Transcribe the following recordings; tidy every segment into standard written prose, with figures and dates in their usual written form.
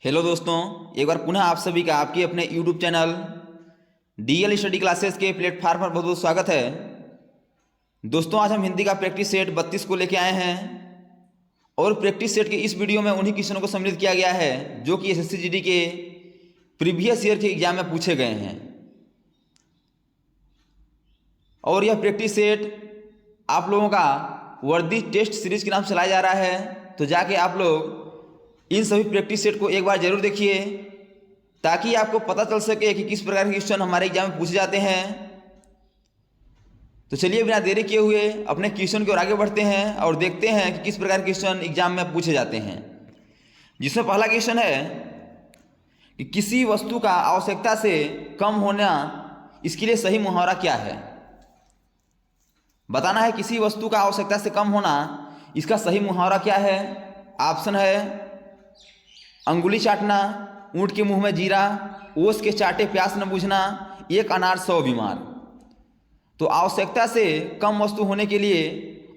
Hello दोस्तों, एक बार पुनः आप सभी का आपके अपने YouTube channel DL study classes के प्लेटफार्म पर बहुत बहुत स्वागत है। दोस्तों, आज हम हिंदी का प्रैक्टिस सेट 32 को लेके आए हैं और प्रैक्टिस सेट के इस वीडियो में उन्हीं क्वेश्चनों को सम्मिलित किया गया है जो कि एसएससी जीडी के प्रीवियस ईयर के एग्जाम में पूछे गए हैं। और यह प्रैक्टिस सेट आप लोगों का वर्दी टेस्ट सीरीज के नाम से चलाया जा रहा है, तो जाके आप लोग इन सभी प्रैक्टिस सेट को एक बार जरूर देखिए ताकि आपको पता चल सके कि किस प्रकार के क्वेश्चन हमारे एग्जाम में पूछे जाते हैं। तो चलिए बिना देरी किए हुए अपने क्वेश्चन की ओर आगे बढ़ते हैं और देखते हैं कि किस प्रकार के क्वेश्चन एग्जाम में पूछे जाते हैं। जिसमें पहला क्वेश्चन है कि किसी वस्तु का आवश्यकता से कम होना, इसके लिए सही मुहावरा क्या है। बताना है किसी वस्तु का आवश्यकता से कम होना, इसका सही मुहावरा क्या है। ऑप्शन है अंगुली चाटना, ऊँट के मुंह में जीरा, ओस के चाटे प्यास न बुझना, एक अनार 100 बीमार। तो आवश्यकता से कम वस्तु होने के लिए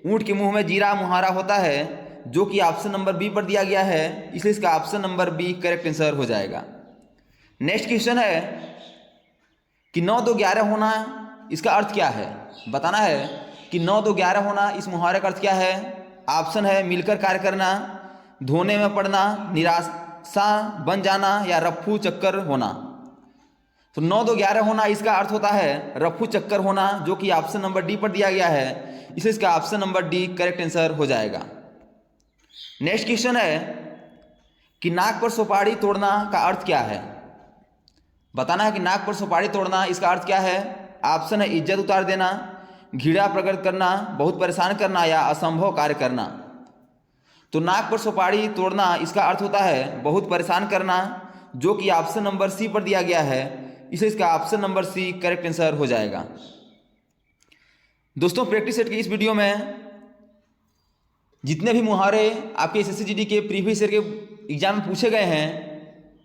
ऊँट के मुंह में जीरा मुहावरा होता है, जो कि ऑप्शन नंबर बी पर दिया गया है, इसलिए इसका option number B correct answer हो जाएगा। नेक्स्ट क्वेश्चन है कि 9 2 11 होना, इसका अर्थ क्या है। बताना है कि 9 2 11 होना, इस मुहावरे का अर्थ क्या है। ऑप्शन है मिलकर कार्य करना, धोने में पड़ना, निराशा बन जाना या रफ्फू चक्कर होना। तो 9 2 11 होना, इसका अर्थ होता है रफ्फू चक्कर होना, जो कि ऑप्शन नंबर डी पर दिया गया है, इसलिए इसका option number D correct answer हो जाएगा। नेक्स्ट क्वेश्चन है कि नाक पर सुपारी तोड़ना का अर्थ क्या है। बताना है कि नाक पर सुपारी तोड़ना, इसका अर्थ क्या है। ऑप्शन है इज्जत उतार देना, घृणा प्रकट करना, बहुत परेशान करना या असंभव कार्य करना। तो नाक पर सुपारी तोड़ना, इसका अर्थ होता है बहुत परेशान करना, जो कि ऑप्शन नंबर सी पर दिया गया है, इसलिए इसका option number C correct answer हो जाएगा। दोस्तों, प्रैक्टिस सेट के इस वीडियो में जितने भी मुहावरे आपके एसएससी जीडी के प्रीवियस ईयर के एग्जाम में पूछे गए हैं,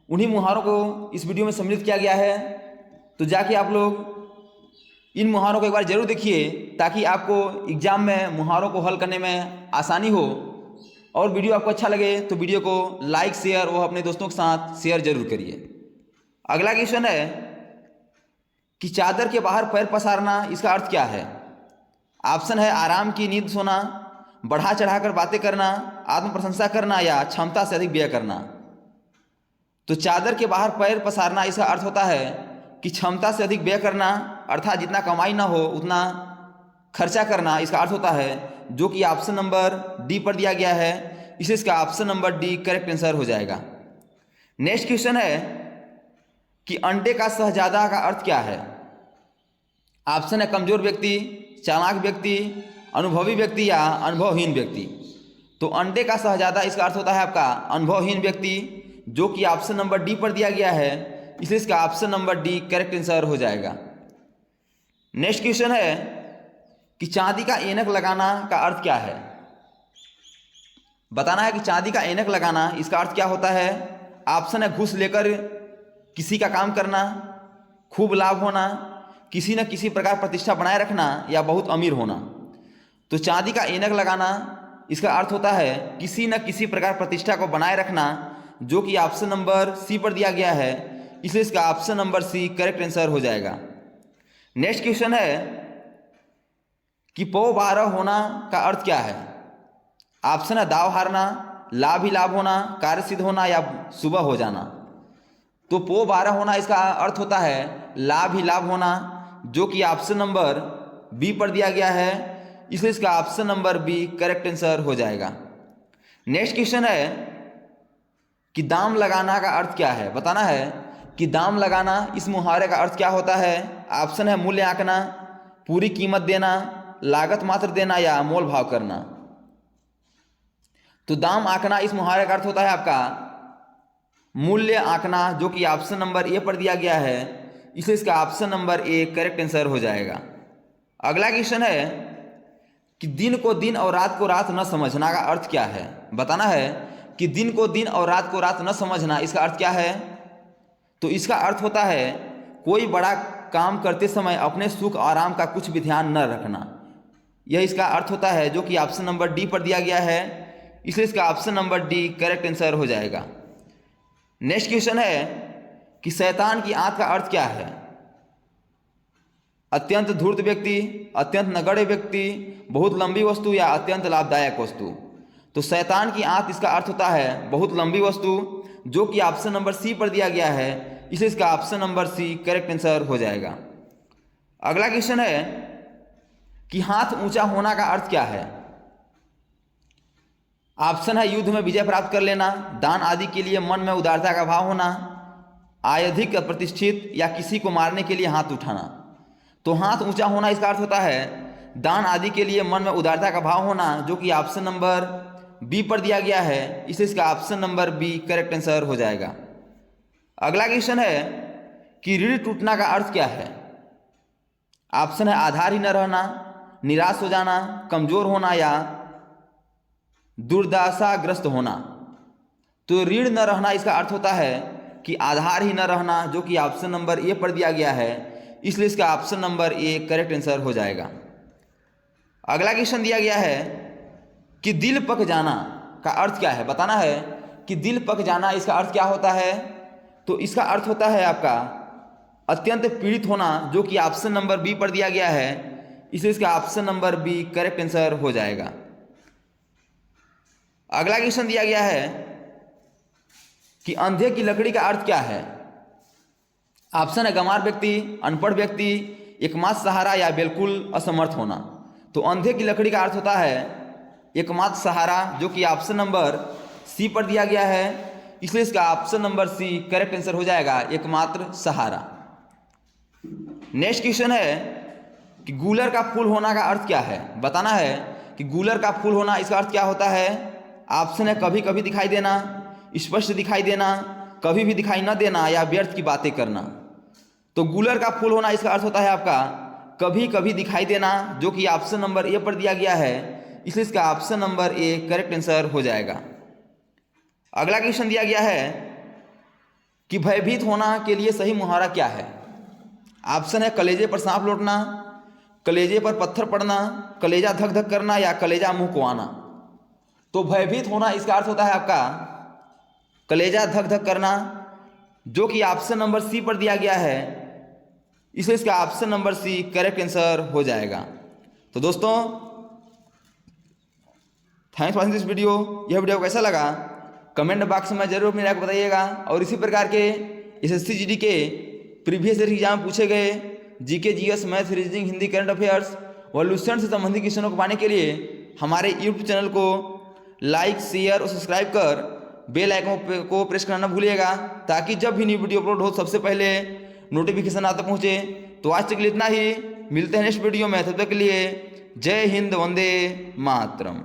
उन्हीं मुहावरों को इस वीडियो में सम्मिलित किया गया है। तो जाके आप लोग इन मुहावरों को एक बार जरूर देखिए ताकि आपको एग्जाम में मुहावरों को हल करने में आसानी हो। और वीडियो आपको अच्छा लगे तो वीडियो को लाइक शेयर और अपने दोस्तों के साथ शेयर जरूर करिए। अगला क्वेश्चन है कि चादर के बाहर पैर पसारना, इसका अर्थ क्या है। ऑप्शन है आराम की नींद सोना, बढ़ा चढ़ाकर बातें करना, आत्म प्रशंसा करना या क्षमता से अधिक व्यय करना। तो चादर के बाहर पैर पसारना, इसका अर्थ होता है कि क्षमता से अधिक व्यय करना, अर्थात जितना कमाई ना हो उतना खर्चा करना, इसका अर्थ होता है, जो कि ऑप्शन नंबर डी पर दिया गया है, इसलिए इसका option number D correct answer हो जाएगा। नेक्स्ट क्वेश्चन है कि अंडे का शहजादा का अर्थ क्या है। ऑप्शन है कमजोर व्यक्ति, चालाक व्यक्ति, अनुभवी व्यक्ति या अनुभवहीन व्यक्ति। तो अंडे का शहजादा, इसका अर्थ होता है आपका अनुभवहीन व्यक्ति, जो कि ऑप्शन नंबर डी पर दिया गया है, इसलिए इसका option number D correct answer हो जाएगा। नेक्स्ट क्वेश्चन है कि चांदी का ऐनक लगाना का अर्थ क्या है। बताना है कि चांदी का ऐनक लगाना, इसका अर्थ क्या होता है। ऑप्शन है घूस लेकर किसी का काम करना, खूब लाभ होना, किसी न किसी प्रकार प्रतिष्ठा बनाए रखना या बहुत अमीर होना। तो चांदी का ऐनक लगाना, इसका अर्थ होता है किसी न किसी प्रकार प्रतिष्ठा को बनाए रखना, जो कि ऑप्शन नंबर सी पर दिया गया है, इसलिए इसका option number C correct answer हो जाएगा। नेक्स्ट क्वेश्चन है कि पौ 12 होना का अर्थ क्या है। ऑप्शन है दाव हारना, लाभ ही लाभ होना, कार्य सिद्ध होना या सुबह हो जाना। तो पौ 12 होना, इसका अर्थ होता है लाभ ही लाभ होना, जो कि ऑप्शन नंबर बी पर दिया गया है, इसलिए इसका option number B correct answer हो जाएगा। नेक्स्ट क्वेश्चन है कि दाम लगाना का अर्थ क्या है। बताना है कि दाम लगाना, इस मुहावरे का अर्थ क्या होता है। ऑप्शन है मूल्य आंकना, पूरी कीमत देना, लागत मात्र देना या मोल भाव करना। तो दाम आंकना, इस मुहावरे का अर्थ होता है आपका मूल्य आंकना, जो कि ऑप्शन नंबर ए पर दिया गया है, इसलिए इसका option number A correct answer हो जाएगा। अगला क्वेश्चन है कि दिन को दिन और रात को रात न समझना का अर्थ क्या है। बताना है कि दिन को दिन और रात को रात न समझना, इसका अर्थ क्या है। तो इसका अर्थ होता है कोई बड़ा काम करते समय अपने सुख आराम का कुछ भी ध्यान न रखना, यह इसका अर्थ होता है, जो कि ऑप्शन नंबर डी पर दिया गया है, इसलिए इसका option number D correct answer हो जाएगा। नेक्स्ट क्वेश्चन है कि शैतान की आंत का अर्थ क्या है? अत्यंत धूर्त व्यक्ति, अत्यंत नगण्य व्यक्ति, बहुत लंबी वस्तु या अत्यंत लाभदायक वस्तु। तो शैतान की आंत इसका अर्थ होता है बहुत लंबी वस्तु, जो कि ऑप्शन नंबर सी पर दिया गया है, इसलिए इसका option number C correct answer हो जाएगा। अगला क्वेश्चन है कि हाथ ऊंचा होना का अर्थ क्या है? ऑप्शन है युद्ध में विजय प्राप्त कर लेना, दान आदि के लिए मन में उदारता का भाव होना, अत्यधिक प्रतिष्ठित या किसी को मारने के लिए हाथ उठाना। तो हाथ ऊंचा होना इसका अर्थ होता है दान आदि के लिए मन में उदारता का भाव होना, जो कि ऑप्शन नंबर बी पर दिया गया है, इसलिए इसका option number B correct answer हो जाएगा। अगला क्वेश्चन है कि रीढ़ टूटना का अर्थ क्या है? ऑप्शन है आधार ही न रहना, निराश हो जाना, कमजोर होना या दुर्दशाग्रस्त होना। तो रीढ़ न रहना इसका अर्थ होता है कि आधार ही न रहना, जो कि ऑप्शन नंबर ए पर दिया गया है, इसलिए इसका option number A correct answer हो जाएगा। अगला क्वेश्चन दिया गया है कि दिल पक जाना का अर्थ क्या है? बताना है कि दिल पक जाना इसका अर्थ क्या होता है? तो इसका अर्थ होता है आपका अत्यंत पीड़ित होना, जो कि ऑप्शन नंबर बी पर दिया गया है, इसलिए इसका option number B correct answer हो जाएगा। अगला क्वेश्चन दिया गया है कि अंधे की लकड़ी का अर्थ क्या है? ऑप्शन है गंवार व्यक्ति, अनपढ़ व्यक्ति, एकमात्र सहारा या बिल्कुल असमर्थ होना। तो अंधे की लकड़ी का अर्थ होता है एकमात्र सहारा, जो कि ऑप्शन नंबर सी पर दिया गया है, इसलिए इसका option number C correct answer हो जाएगा, एकमात्र सहारा। नेक्स्ट क्वेश्चन है कि गूलर का फूल होना का अर्थ क्या है? बताना है कि गूलर का फूल होना इसका अर्थ क्या होता है? ऑप्शन है कभी कभी दिखाई देना, स्पष्ट दिखाई देना, कभी भी दिखाई न देना या व्यर्थ की बातें करना। तो गूलर का फूल होना इसका अर्थ होता है आपका कभी कभी दिखाई देना, जो कि ऑप्शन नंबर ए पर दिया गया है, इसलिए इसका option number A correct answer हो जाएगा। अगला क्वेश्चन दिया गया है कि भयभीत होना के लिए सही मुहावरा क्या है? ऑप्शन है कलेजे पर सांप लौटना, कलेजे पर पत्थर पड़ना, कलेजा धक धक करना या कलेजा मुंह को आना। तो भयभीत होना इसका अर्थ होता है आपका कलेजा धक धक करना, जो कि ऑप्शन नंबर सी पर दिया गया है, इसलिए इसका option number C correct answer हो जाएगा। तो दोस्तों thanks for watching this video. यह वीडियो कैसा लगा कमेंट बॉक्स में जरूर अपनी राय को बताइएगा, और इसी प्रकार के एसएससी जीडी के प्रीवियस ईयर एग्जाम पूछे गए GK, GS, math, reasoning, Hindi, current affairs व लुसेंट से संबंधित क्वेश्चनों को पाने के लिए हमारे यूट्यूब चैनल को लाइक, शेयर और सब्सक्राइब कर बेल आइकन को प्रेस करना भूलिएगा, ताकि जब भी न्यू वीडियो अपलोड हो सबसे पहले नोटिफिकेशन आता पहुँचे। तो आज तक के लिए इतना ही, मिलते हैं नेक्स्ट वीडियो में, तब तक के लिए जय हिंद, वंदे मातरम।